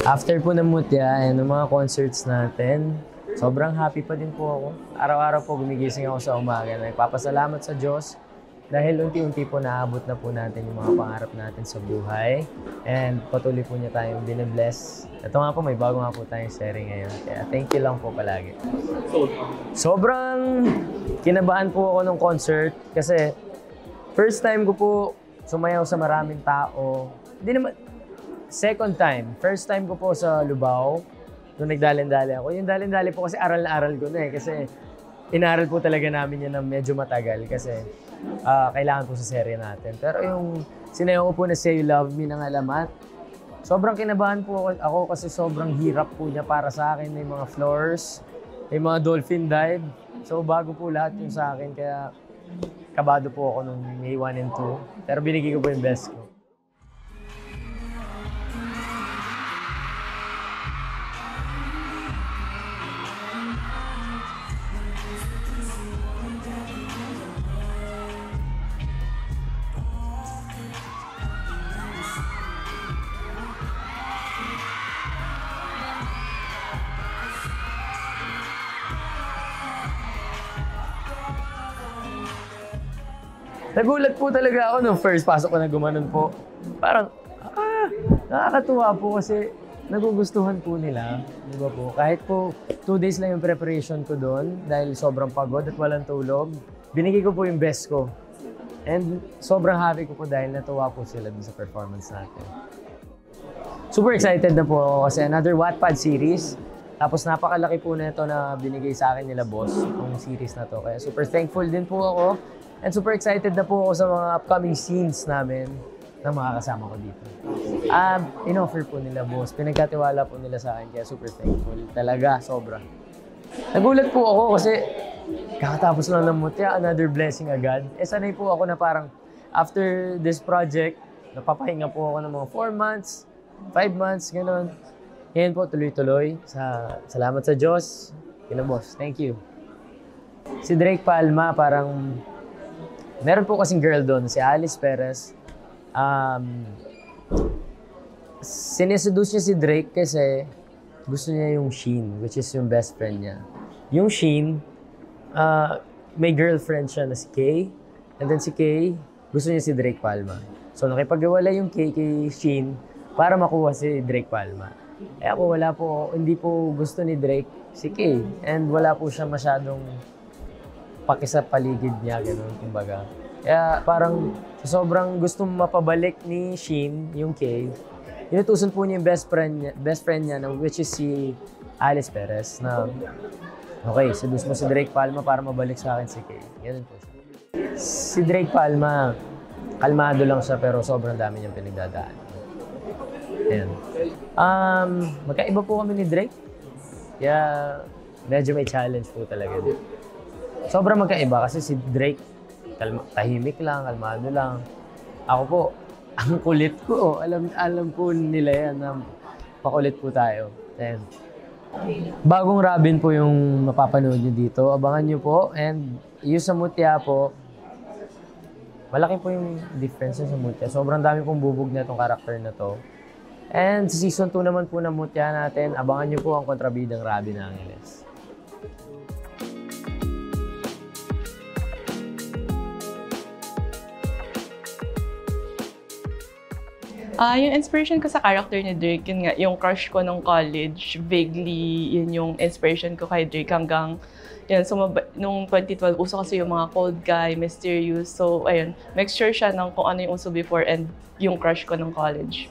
After po ng Mutya and ng mga concerts natin, sobrang happy pa din po ako. Araw-araw po gumigising ako sa umaga. Nagpapasalamat sa Diyos dahil unti-unti po naabot na po natin yung mga pangarap natin sa buhay. And patuloy po niya tayong binibless. Ito nga po, may bago nga po tayong series ngayon. Kaya thank you lang po palagi. Sobrang kinabahan po ako ng concert kasi first time ko po sumayaw sa maraming tao. Hindi naman, second time. First time ko po sa Lubao, nung nagdalin-dali ako. Yung dalin-dali po kasi aral na aral ko na eh. Kasi inaral po talaga namin yan ng medyo matagal kasi kailangan po sa serye natin. Pero yung sinayaw ko po na Say You Love Me ng Alamat, sobrang kinabahan po ako kasi sobrang hirap po niya para sa akin. May mga floors, may mga dolphin dive. So bago po lahat yung sa akin, kaya kabado po ako nung May 1 and 2. Pero binigay ko po yung best ko. Nagulat po talaga ako nung first pasok ko na gumanon po. Parang, nakakatuwa po kasi nagugustuhan po nila. Di ba po? Kahit po 2 days lang yung preparation ko doon dahil sobrang pagod at walang tulog, binigay ko po yung best ko. And sobrang happy ko po dahil natuwa po sila dun sa performance natin. Super excited na po ako kasi another Wattpad series. Tapos napakalaki po na ito na binigay sa akin nila boss, yung series na to. Kaya super thankful din po ako. And super excited na po ako sa mga upcoming scenes namin na makakasama ko dito. In-offer po nila boss, pinagkatiwala po nila sa akin, kaya super thankful. Talaga, sobra. Nagulat po ako kasi kakatapos lang ng Mutya, another blessing agad. Sanay po ako na parang after this project, napapahinga po ako ng mga 4 months, 5 months, gano'n. Ngayon po, tuloy-tuloy. Salamat sa Diyos. Kina boss, thank you. Si Drake Palma, parang meron po kasing girl doon, si Alice Perez. Sineseduce niya si Drake kasi gusto niya yung Sheen, which is yung best friend niya. Yung Sheen, may girlfriend siya na si Kay. And then si Kay, gusto niya si Drake Palma. So nakipag-iwala yung Kay kay Sheen para makuha si Drake Palma. Eh ako hindi po gusto ni Drake si Kay. And wala po siya masyadong pakisa paligid niya, gano'n, kumbaga. Kaya parang sobrang gustong mapabalik ni Sheen, yung Kay, inutusan po niya yung best friend niya na, which is si Alice Perez, na okay, seduce mo si Drake Palma para mabalik sa akin si Kay. Ganun po siya. Si Drake Palma, kalmado lang siya pero sobrang dami niyang pinagdadaan. Ayan. Magkaiba po kami ni Drake. Kaya medyo may challenge po talaga din. Sobrang magkaiba kasi si Drake, tahimik lang, kalmado lang. Ako po, ang kulit ko. Alam po nila yan na pakulit po tayo. And bagong Robin po yung mapapanood nyo dito. Abangan nyo po. And yung sa Mutya po, malaki po yung difference sa Mutya. Sobrang dami pong bubog na itong karakter na to. And sa season 2 naman po ng Mutya natin, abangan nyo po ang kontrabidang Robin Angeles. Yung inspiration ko sa character ni Drake, yun nga, yung crush ko nung college, vaguely, yun yung inspiration ko kay Drake hanggang, yun, nung 2012, uso kasi yung mga cold guy, mysterious, so, ayun, mixture siya ng kung ano yung uso before and yung crush ko nung college.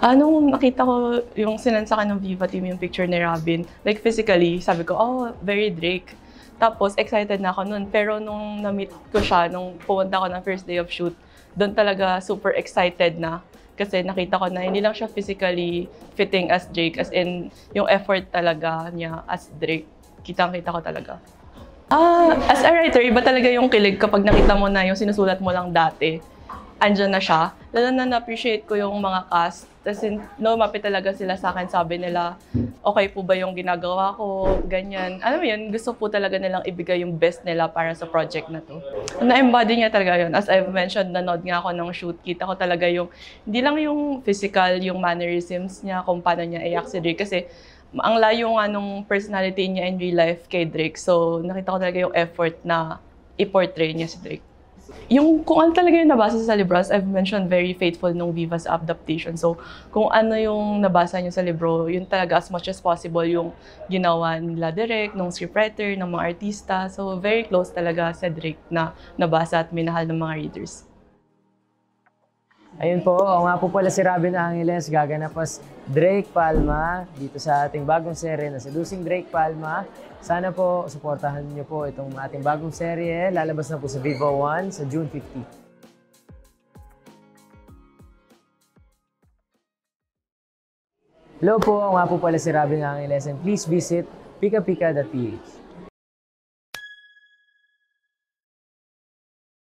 Nung nakita ko yung sinansakan ng Viva Team, yung picture ni Robin, like physically, sabi ko, oh, very Drake. Tapos, excited na ako nun, pero nung na-meet ko siya, nung pumunta ko ng first day of shoot, doon talaga super excited na. Kasi nakita ko na hindi lang siya physically fitting as Drake, as in yung effort talaga niya as Drake. Kitang-kita ko talaga. As a writer, iba talaga yung kilig kapag nakita mo na yung sinusulat mo lang dati. andyan na siya. Lalo na na-appreciate ko yung mga cast. Kasi lumapit talaga sila sa akin, sabi nila, okay po ba yung ginagawa ko, ganyan. Alam mo yun, gusto po talaga nilang ibigay yung best nila para sa project na to. Na-embody niya talaga yun. As I've mentioned, nanood nga ako ng shoot. Kita ko talaga yung, hindi lang yung physical, yung mannerisms niya, kung paano niya i-act si Drake. Kasi ang layo nga nung personality niya in real life kay Drake. So nakita ko talaga yung effort na i-portray niya si Drake. Yung kung ano talaga yung nabasa sa libro, as I've mentioned, very faithful nung Viva's adaptation. So, kung ano yung nabasa niyo sa libro, yun talaga as much as possible yung ginawa nila direct, nung scriptwriter, ng mga artista. So, very close talaga sa Drake na nabasa at minahal ng mga readers. Ayun po, o nga po pala si Robin Angeles, gaganap as Drake Palma dito sa ating bagong serye na Seducing Drake Palma. Sana po, suportahan niyo po itong ating bagong serye. Lalabas na po sa Vivo One sa June 15. Hello po, nga po pala si Robin Angeles and please visit pikapika.ph.